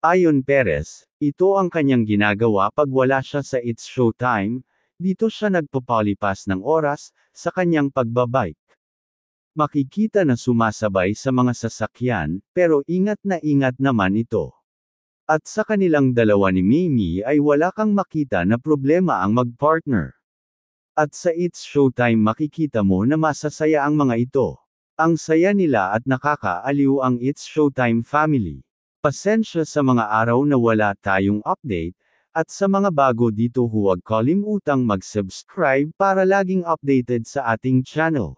Ayon Perez, ito ang kanyang ginagawa pag wala siya sa It's Showtime, dito siya nagpapalipas ng oras, sa kanyang pagbabike. Makikita na sumasabay sa mga sasakyan, pero ingat naman ito. At sa kanilang dalawa ni Mimi ay wala kang makita na problema ang mag-partner. At sa It's Showtime makikita mo na masasaya ang mga ito. Ang saya nila at nakakaaliw ang It's Showtime family. Pasensya sa mga araw na wala tayong update, at sa mga bago dito huwag kalimutang mag-subscribe para laging updated sa ating channel.